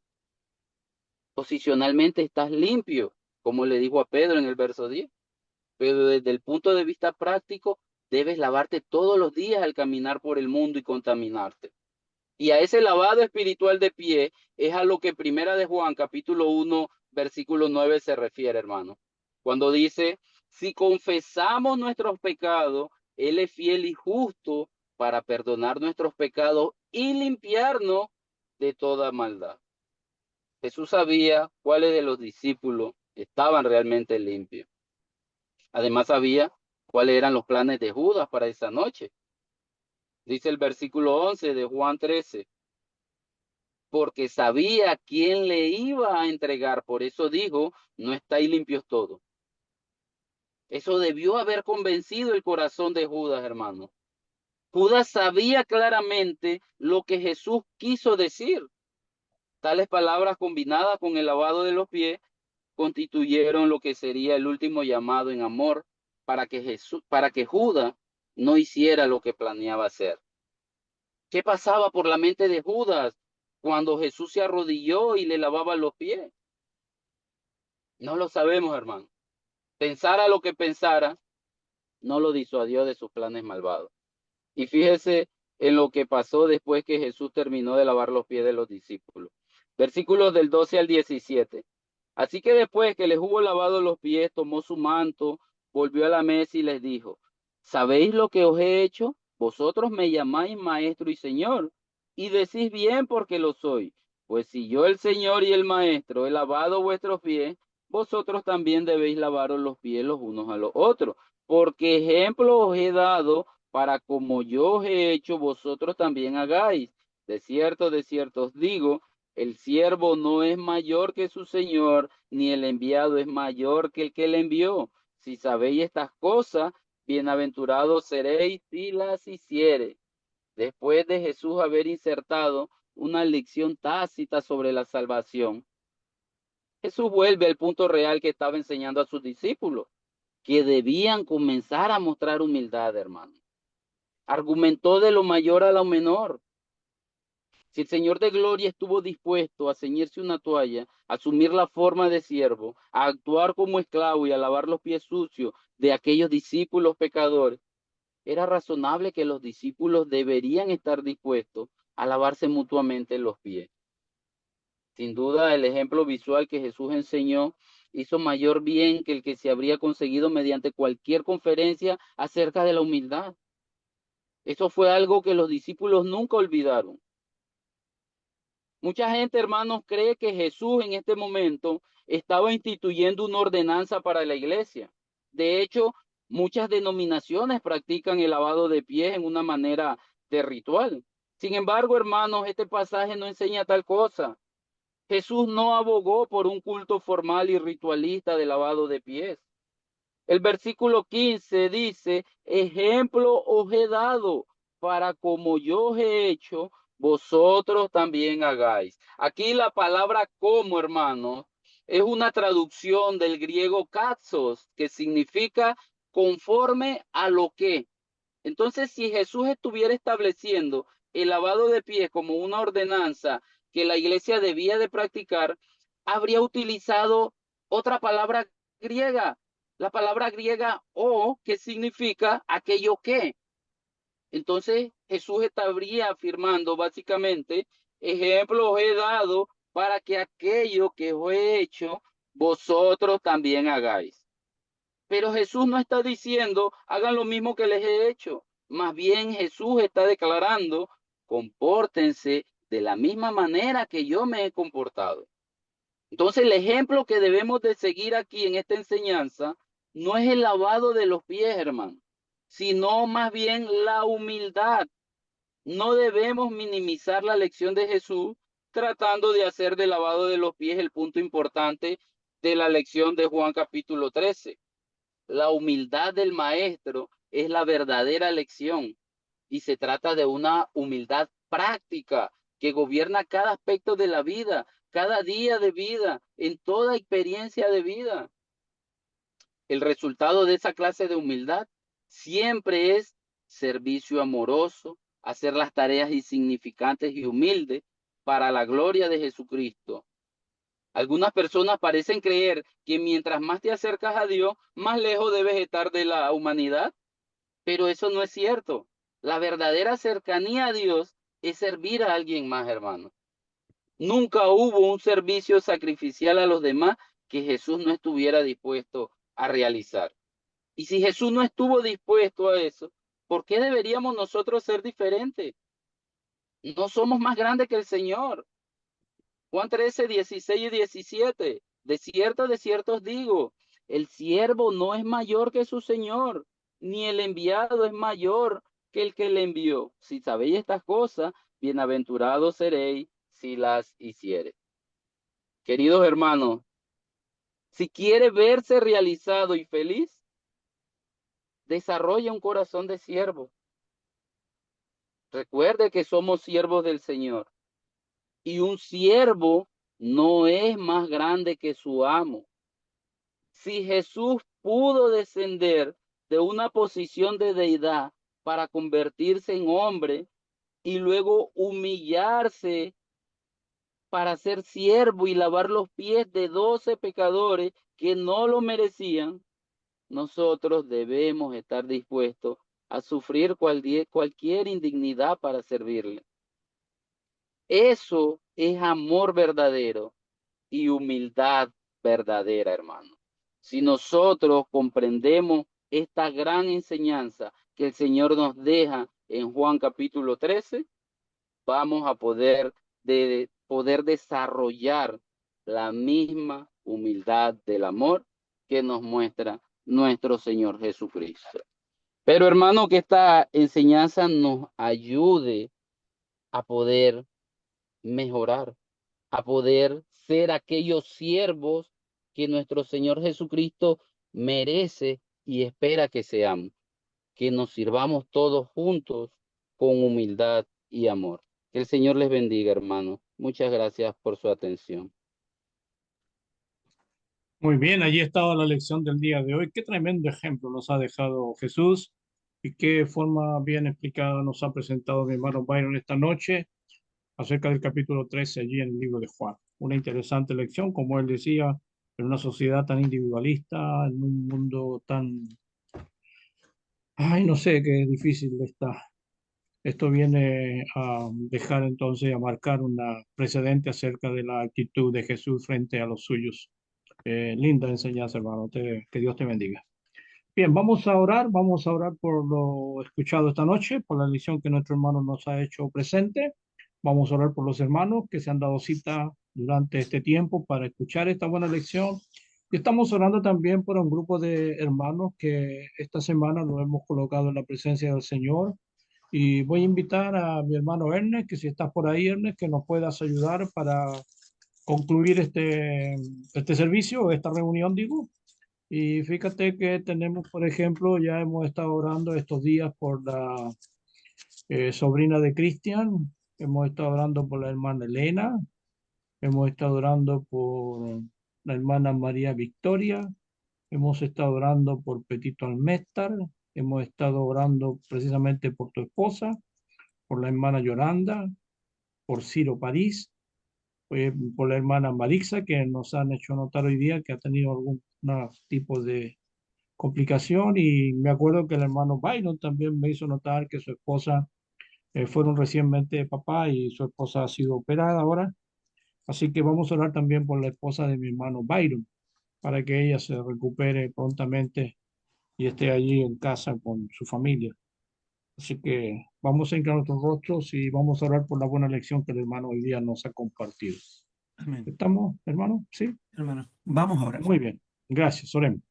Posicionalmente estás limpio, como le dijo a Pedro en el verso 10. Pero desde el punto de vista práctico, debes lavarte todos los días al caminar por el mundo y contaminarte. Y a ese lavado espiritual de pie es a lo que Primera de Juan, capítulo 1, versículo 9 se refiere, hermano. Cuando dice: si confesamos nuestros pecados, Él es fiel y justo para perdonar nuestros pecados y limpiarnos de toda maldad. Jesús sabía cuáles de los discípulos estaban realmente limpios. Además sabía cuáles eran los planes de Judas para esa noche. Dice el versículo 11 de Juan 13: porque sabía quién le iba a entregar, por eso dijo: no estáis limpios todos. Eso debió haber convencido el corazón de Judas, hermano. Judas sabía claramente lo que Jesús quiso decir. Tales palabras, combinadas con el lavado de los pies, constituyeron lo que sería el último llamado en amor para que Judas no hiciera lo que planeaba hacer. ¿Qué pasaba por la mente de Judas cuando Jesús se arrodilló y le lavaba los pies? No lo sabemos, hermano. Pensara lo que pensara, no lo disuadió de sus planes malvados. Y fíjese en lo que pasó después que Jesús terminó de lavar los pies de los discípulos. Versículos del 12 al 17. Así que después que les hubo lavado los pies, tomó su manto, volvió a la mesa y les dijo: ¿sabéis lo que os he hecho? Vosotros me llamáis maestro y señor, y decís bien porque lo soy. Pues si yo, el Señor y el Maestro, he lavado vuestros pies, vosotros también debéis lavaros los pies los unos a los otros, porque ejemplo os he dado para como yo os he hecho, vosotros también hagáis. De cierto os digo, el siervo no es mayor que su señor, ni el enviado es mayor que el que le envió. Si sabéis estas cosas, bienaventurados seréis si las hiciereis. Después de Jesús haber insertado una lección tácita sobre la salvación, Jesús vuelve al punto real que estaba enseñando a sus discípulos, que debían comenzar a mostrar humildad, hermano. Argumentó de lo mayor a lo menor. Si el Señor de gloria estuvo dispuesto a ceñirse una toalla, a asumir la forma de siervo, a actuar como esclavo y a lavar los pies sucios de aquellos discípulos pecadores, era razonable que los discípulos deberían estar dispuestos a lavarse mutuamente los pies. Sin duda, el ejemplo visual que Jesús enseñó hizo mayor bien que el que se habría conseguido mediante cualquier conferencia acerca de la humildad. Eso fue algo que los discípulos nunca olvidaron. Mucha gente, hermanos, cree que Jesús en este momento estaba instituyendo una ordenanza para la iglesia. De hecho, muchas denominaciones practican el lavado de pies en una manera de ritual. Sin embargo, hermanos, este pasaje no enseña tal cosa. Jesús no abogó por un culto formal y ritualista de lavado de pies. El versículo 15 dice, ejemplo os he dado para como yo os he hecho, vosotros también hagáis. Aquí la palabra como, hermanos, es una traducción del griego katsos, que significa conforme a lo que. Entonces, si Jesús estuviera estableciendo el lavado de pies como una ordenanza que la iglesia debía de practicar, habría utilizado otra palabra griega, la palabra griega o, que significa aquello que. Entonces, Jesús estaría afirmando básicamente, ejemplo os he dado para que aquello que os he hecho, vosotros también hagáis. Pero Jesús no está diciendo, hagan lo mismo que les he hecho. Más bien Jesús está declarando, compórtense de la misma manera que yo me he comportado. Entonces el ejemplo que debemos de seguir aquí en esta enseñanza no es el lavado de los pies, hermano, sino más bien la humildad. No debemos minimizar la lección de Jesús tratando de hacer del lavado de los pies el punto importante de la lección de Juan capítulo 13. La humildad del maestro es la verdadera lección y se trata de una humildad práctica que gobierna cada aspecto de la vida, cada día de vida, en toda experiencia de vida. El resultado de esa clase de humildad siempre es servicio amoroso, hacer las tareas insignificantes y humildes para la gloria de Jesucristo. Algunas personas parecen creer que mientras más te acercas a Dios, más lejos debes estar de la humanidad, pero eso no es cierto. La verdadera cercanía a Dios es servir a alguien más, hermano. Nunca hubo un servicio sacrificial a los demás que Jesús no estuviera dispuesto a realizar. Y si Jesús no estuvo dispuesto a eso, ¿por qué deberíamos nosotros ser diferentes? No somos más grandes que el Señor. Juan 13, 16 y 17. De cierto os digo, el siervo no es mayor que su Señor, ni el enviado es mayor que el que le envió. Si sabéis estas cosas, bienaventurados seréis si las hiciereis. Queridos hermanos, si quiere verse realizado y feliz, desarrolla un corazón de siervo. Recuerde que somos siervos del Señor. Y un siervo no es más grande que su amo. Si Jesús pudo descender de una posición de deidad para convertirse en hombre y luego humillarse para ser siervo y lavar los pies de 12 pecadores que no lo merecían, nosotros debemos estar dispuestos a sufrir cualquier indignidad para servirle. Eso es amor verdadero y humildad verdadera, hermano. Si nosotros comprendemos esta gran enseñanza que el Señor nos deja en Juan capítulo 13, vamos a poder desarrollar la misma humildad del amor que nos muestra nuestro Señor Jesucristo. Pero hermano, que esta enseñanza nos ayude a poder mejorar, a poder ser aquellos siervos que nuestro Señor Jesucristo merece y espera que seamos, que nos sirvamos todos juntos con humildad y amor. Que el Señor les bendiga, hermanos. Muchas gracias por su atención. Muy bien, allí estaba la lección del día de hoy. Qué tremendo ejemplo nos ha dejado Jesús y qué forma bien explicada nos ha presentado mi hermano Byron esta noche acerca del capítulo 13 allí en el libro de Juan. Una interesante lección, como él decía, en una sociedad tan individualista, en un mundo tan, ay, no sé, qué difícil está. Esto viene a dejar entonces, a marcar una precedente acerca de la actitud de Jesús frente a los suyos. Linda enseñanza, hermano. Que Dios te bendiga. Bien, vamos a orar por lo escuchado esta noche, por la lección que nuestro hermano nos ha hecho presente. Vamos a orar por los hermanos que se han dado cita durante este tiempo para escuchar esta buena lección. Y estamos orando también por un grupo de hermanos que esta semana nos hemos colocado en la presencia del Señor. Y voy a invitar a mi hermano Ernest, que si estás por ahí, Ernest, que nos puedas ayudar para concluir este servicio, esta reunión, digo. Y fíjate que tenemos, por ejemplo, ya hemos estado orando estos días por la sobrina de Cristian, hemos estado orando por la hermana Elena, hemos estado orando por la hermana María Victoria, hemos estado orando por Petito Alméstar, hemos estado orando precisamente por tu esposa, por la hermana Yolanda, por Ciro París, por la hermana Marixa, que nos han hecho notar hoy día que ha tenido algún tipo de complicación, y me acuerdo que el hermano Byron también me hizo notar que su esposa fueron recientemente papá y su esposa ha sido operada ahora, así que vamos a orar también por la esposa de mi hermano Byron para que ella se recupere prontamente y esté allí en casa con su familia. Así que vamos a inclinar nuestros rostros y vamos a orar por la buena lección que el hermano hoy día nos ha compartido. Amén. ¿Estamos, hermano? Sí. Hermano, vamos a orar. Muy bien. Gracias. Oremos.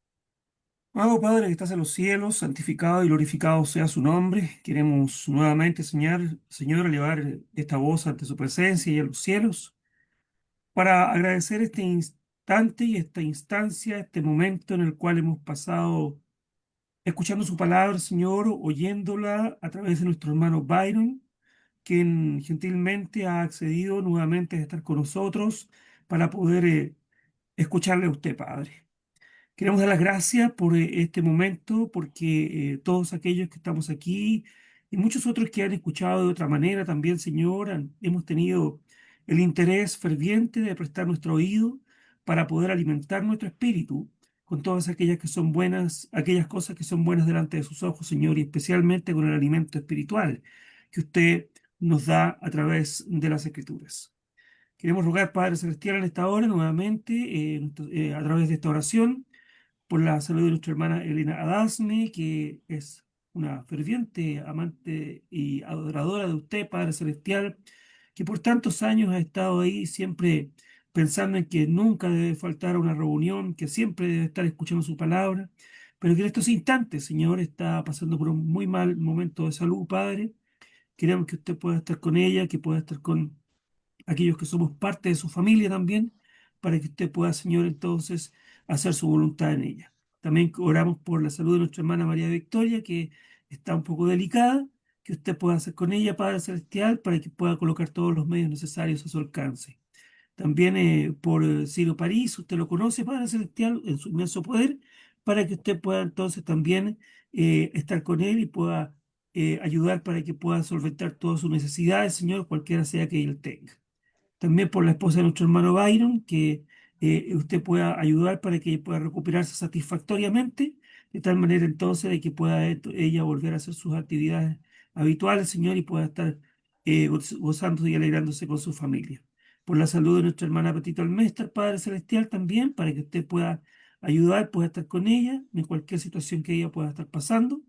Amado Padre que estás en los cielos, santificado y glorificado sea su nombre. Queremos nuevamente, Señor, elevar esta voz ante su presencia y a los cielos para agradecer este instante y esta instancia, este momento en el cual hemos pasado escuchando su palabra, Señor, oyéndola a través de nuestro hermano Byron, quien gentilmente ha accedido nuevamente a estar con nosotros para poder escucharle a usted, Padre. Queremos dar las gracias por este momento, porque todos aquellos que estamos aquí y muchos otros que han escuchado de otra manera también, Señor, hemos tenido el interés ferviente de prestar nuestro oído para poder alimentar nuestro espíritu con todas aquellas que son buenas, aquellas cosas que son buenas delante de sus ojos, Señor, y especialmente con el alimento espiritual que usted nos da a través de las Escrituras. Queremos rogar, Padre Celestial, en esta hora nuevamente, a través de esta oración, por la salud de nuestra hermana Elena Adasme, que es una ferviente amante y adoradora de usted, Padre Celestial, que por tantos años ha estado ahí siempre pensando en que nunca debe faltar a una reunión, que siempre debe estar escuchando su palabra, pero que en estos instantes, Señor, está pasando por un muy mal momento de salud, Padre. Queremos que usted pueda estar con ella, que pueda estar con aquellos que somos parte de su familia también, para que usted pueda, Señor, entonces hacer su voluntad en ella. También oramos por la salud de nuestra hermana María Victoria, que está un poco delicada, que usted pueda hacer con ella, Padre Celestial, para que pueda colocar todos los medios necesarios a su alcance. También por Ciro París, usted lo conoce, Padre Celestial, en su inmenso poder, para que usted pueda entonces también estar con él y pueda ayudar para que pueda solventar todas sus necesidades, Señor, cualquiera sea que él tenga. También por la esposa de nuestro hermano Byron, que usted pueda ayudar para que ella pueda recuperarse satisfactoriamente, de tal manera entonces de que pueda ella volver a hacer sus actividades habituales, Señor, y pueda estar gozando y alegrándose con su familia. Por la salud de nuestra hermana Petito Alméstar, Padre Celestial, también, para que usted pueda ayudar, pueda estar con ella en cualquier situación que ella pueda estar pasando.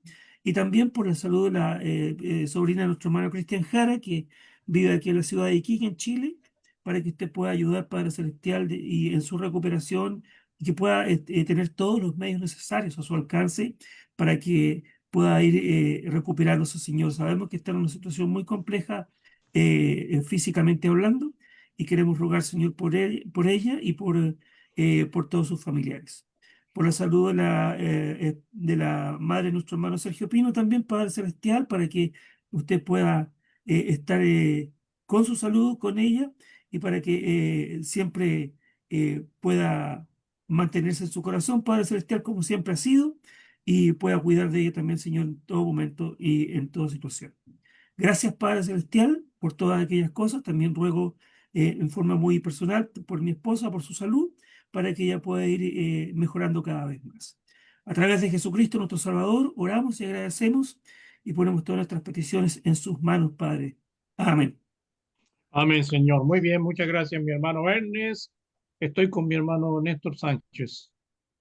Y también por la salud de la sobrina de nuestro hermano Cristian Jara, que vive aquí en la ciudad de Iquique, en Chile, para que usted pueda ayudar, Padre Celestial, y en su recuperación y que pueda tener todos los medios necesarios a su alcance para que pueda ir recuperándose, Señor. Sabemos que está en una situación muy compleja físicamente hablando y queremos rogar, Señor, por ella y por todos sus familiares. Por la salud de la madre de nuestro hermano Sergio Pino también, Padre Celestial, para que usted pueda estar con su salud, con ella, y para que siempre pueda mantenerse en su corazón, Padre Celestial, como siempre ha sido, y pueda cuidar de ella también, Señor, en todo momento y en toda situación. Gracias, Padre Celestial, por todas aquellas cosas. También ruego en forma muy personal por mi esposa, por su salud, para que ella pueda ir mejorando cada vez más. A través de Jesucristo, nuestro Salvador, oramos y agradecemos y ponemos todas nuestras peticiones en sus manos, Padre. Amén. Amén, Señor. Muy bien, muchas gracias, mi hermano Ernest. Estoy con mi hermano Néstor Sánchez.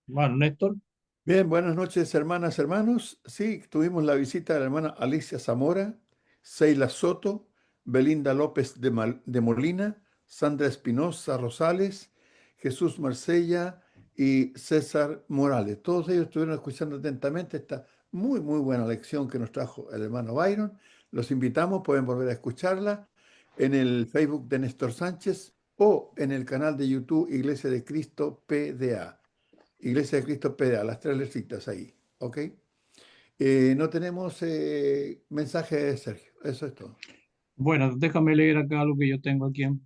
Hermano Néstor. Bien, buenas noches, hermanas, hermanos. Sí, tuvimos la visita de la hermana Alicia Zamora, Seila Soto, Belinda López de Molina, Sandra Espinosa Rosales, Jesús Marsella y César Morales. Todos ellos estuvieron escuchando atentamente esta muy buena lección que nos trajo el hermano Byron. Los invitamos, pueden volver a escucharla en el Facebook de Néstor Sánchez o en el canal de YouTube Iglesia de Cristo PDA. Iglesia de Cristo PDA, las tres letritas ahí, ¿ok? No tenemos mensaje, Sergio, eso es todo. Bueno, déjame leer acá lo que yo tengo aquí en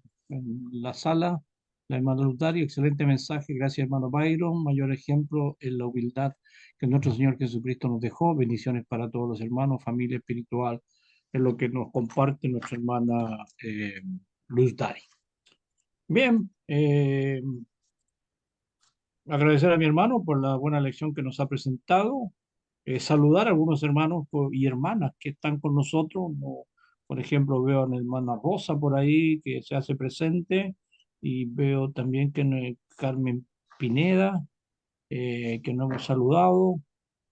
la sala. La hermana Lutario, excelente mensaje, gracias hermano Byron, mayor ejemplo en la humildad que nuestro Señor Jesucristo nos dejó. Bendiciones para todos los hermanos, familia espiritual, es lo que nos comparte nuestra hermana Luz Dari. Bien, agradecer a mi hermano por la buena lección que nos ha presentado, saludar a algunos hermanos y hermanas que están con nosotros. Por ejemplo, veo a la hermana Rosa por ahí que se hace presente y veo también que Carmen Pineda, que nos hemos saludado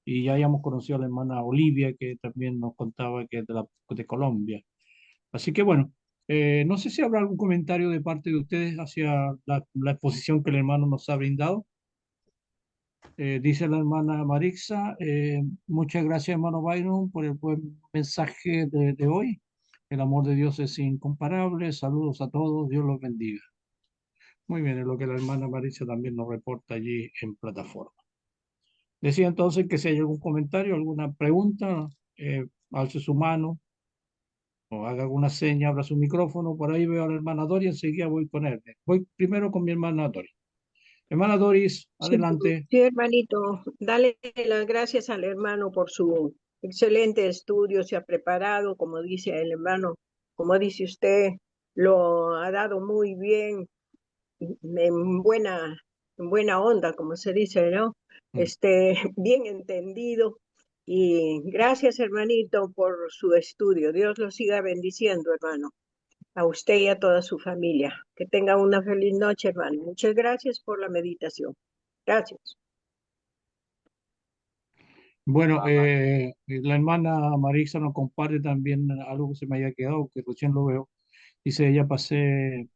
y ya hayamos conocido a la hermana Olivia que también nos contaba que es de Colombia. Así que bueno, no sé si habrá algún comentario de parte de ustedes hacia la exposición que el hermano nos ha brindado. Dice la hermana Marixa, muchas gracias hermano Byron por el buen mensaje de hoy. El amor de Dios es incomparable. Saludos a todos, Dios los bendiga. Muy bien, es lo que la hermana Marixa también nos reporta allí en plataforma. Decía entonces que si hay algún comentario, alguna pregunta, alce su mano o haga alguna seña, abra su micrófono. Por ahí veo a la hermana Doris, enseguida voy con él. Voy primero con mi hermana Doris. Hermana Doris, Sí, adelante. sí, hermanito, dale las gracias al hermano por su excelente estudio, se ha preparado, como dice el hermano, como dice usted, lo ha dado muy bien, en buena onda, como se dice, ¿no? Bien entendido. Y gracias, hermanito, por su estudio. Dios lo siga bendiciendo, hermano, a usted y a toda su familia. Que tenga una feliz noche, hermano. Muchas gracias por la meditación. Gracias. Bueno, la hermana Marisa nos comparte también algo que se me haya quedado, que recién lo veo. Dice, ella pasé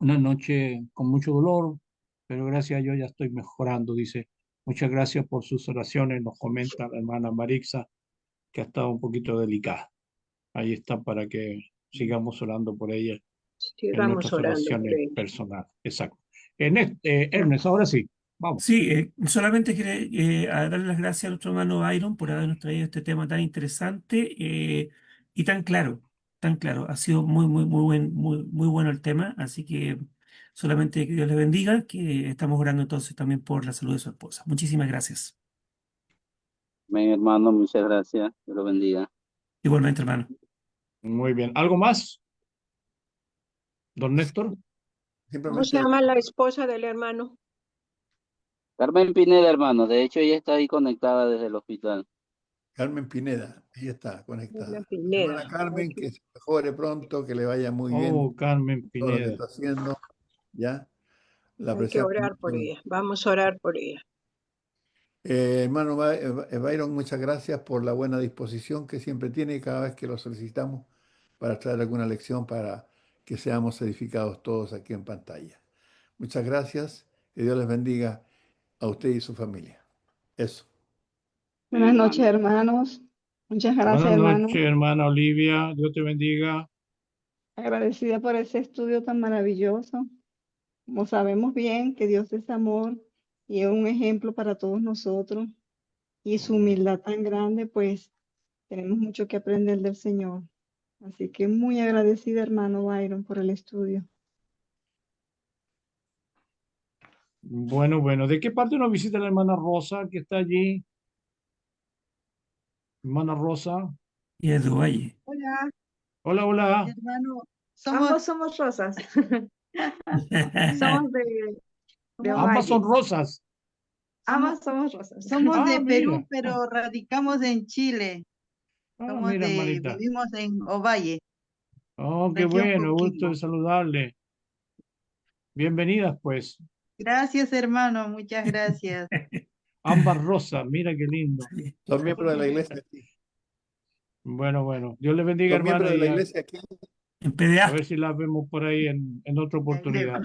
una noche con mucho dolor, pero gracias a Dios ya estoy mejorando. Dice, muchas gracias por sus oraciones, nos comenta la hermana Marixa, que ha estado un poquito delicada. Ahí está para que sigamos orando por ella en Sigamos nuestras orando por oraciones ella. personales. Exacto. Ernest, ahora sí, vamos. Sí, solamente quiero darle las gracias a nuestro hermano Byron por habernos traído este tema tan interesante y tan claro, tan claro. Ha sido muy bueno el tema, así que solamente que Dios le bendiga, que estamos orando entonces también por la salud de su esposa. Muchísimas gracias. Amén, hermano, muchas gracias. Dios lo bendiga. Igualmente, hermano. Muy bien. ¿Algo más, don Néstor? ¿Cómo se Simplemente llama la esposa del hermano? Carmen Pineda, hermano. De hecho, ella está ahí conectada desde el hospital. Carmen Pineda, ahí está, Carmen conectada. Pineda. Hermana Carmen, que se mejore pronto, que le vaya muy bien Oh, Carmen todo lo que Pineda. está haciendo, ¿ya? La Hay que apreciamos orar por mucho. ella. Vamos a orar por ella. Hermano Byron, muchas gracias por la buena disposición que siempre tiene cada vez que lo solicitamos para traer alguna lección para que seamos edificados todos aquí en pantalla. Muchas gracias. Que Dios les bendiga a usted y su familia. Eso. Buenas noches, hermanos. Muchas gracias, Buenas hermano. noches, hermana Olivia. Dios te bendiga. Agradecida por ese estudio tan maravilloso. Como sabemos bien que Dios es amor y es un ejemplo para todos nosotros. Y su humildad tan grande, pues tenemos mucho que aprender del Señor. Así que muy agradecida, hermano Byron, por el estudio. Bueno. ¿De qué parte nos visita la hermana Rosa que está allí? Hermana Rosa. Y desde Valle. Hola, Hola, hola. hermano. Ambos somos rosas. Somos de Ambas son Ovalle. rosas. Ambas somos rosas. Somos de Mira. Perú, pero radicamos en Chile. Mira, hermanita. Vivimos en Ovalle, Oh, qué región bueno. Gusto de Coquimbo. saludarle. Bienvenidas, pues. Gracias, hermano. Muchas gracias. Ambas rosas, mira qué lindo. Sí. Son miembros de la iglesia aquí. Bueno. Dios les bendiga, Son miembros hermano, de la y iglesia aquí. En a PDA. ver si las vemos por ahí en otra oportunidad.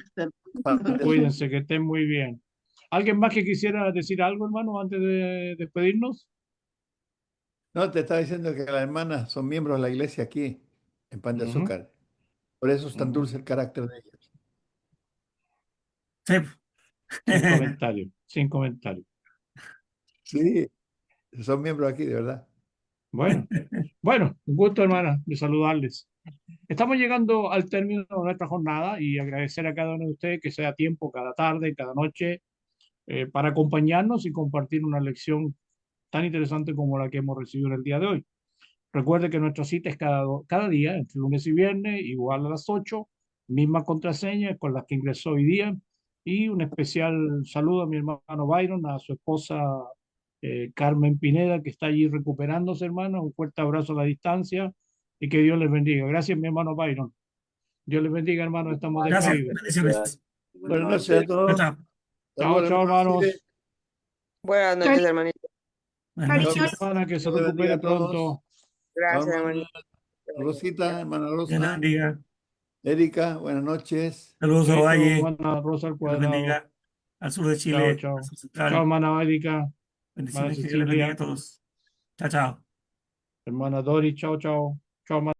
Pan de azúcar. Cuídense, que estén muy bien. ¿Alguien más que quisiera decir algo, hermano, antes de despedirnos? No, te estaba diciendo que las hermanas son miembros de la iglesia aquí, en Pan de Ujú, Azúcar. Por eso es tan ujú. dulce el carácter de ellos. Sí. Sin comentarios, sin comentarios. Sí, son miembros aquí, de verdad. Bueno, un gusto, hermana, de saludarles. Estamos llegando al término de nuestra jornada y agradecer a cada uno de ustedes que se da tiempo cada tarde, cada noche, para acompañarnos y compartir una lección tan interesante como la que hemos recibido en el día de hoy. Recuerde que nuestra cita es cada día, entre lunes y viernes, igual a las 8, misma contraseña con las que ingresó hoy día. Y un especial saludo a mi hermano Byron, a su esposa Carmen Pineda, que está allí recuperándose, hermano. Un fuerte abrazo a la distancia y que Dios les bendiga. Gracias, mi hermano Byron. Dios les bendiga, hermano. Estamos Gracias. despedidos. Bendiciones. Buenas noches a Chao, todos. chao. Saludos al Chao, hermano Chile. hermanos. Buenas noches, hermanito. Buenas Chao, noches. Hermana, que se Dios les bendiga recupere a todos. pronto. Gracias, Hermana hermanito. Rosita, hermana Dios la Rosa, bendiga. Erika, buenas noches. Saludos a Chaito, Valle. hermana Rosa al Dios los cuadrado. bendiga. Al sur de Chao, Chile, al chao. sur Chao, central. hermana Erika, hermana Bendiciones, que Dios les bendiga a Cecilia, todos. Chao, chao. hermana Dori. Chao, chao. Chao, hermana.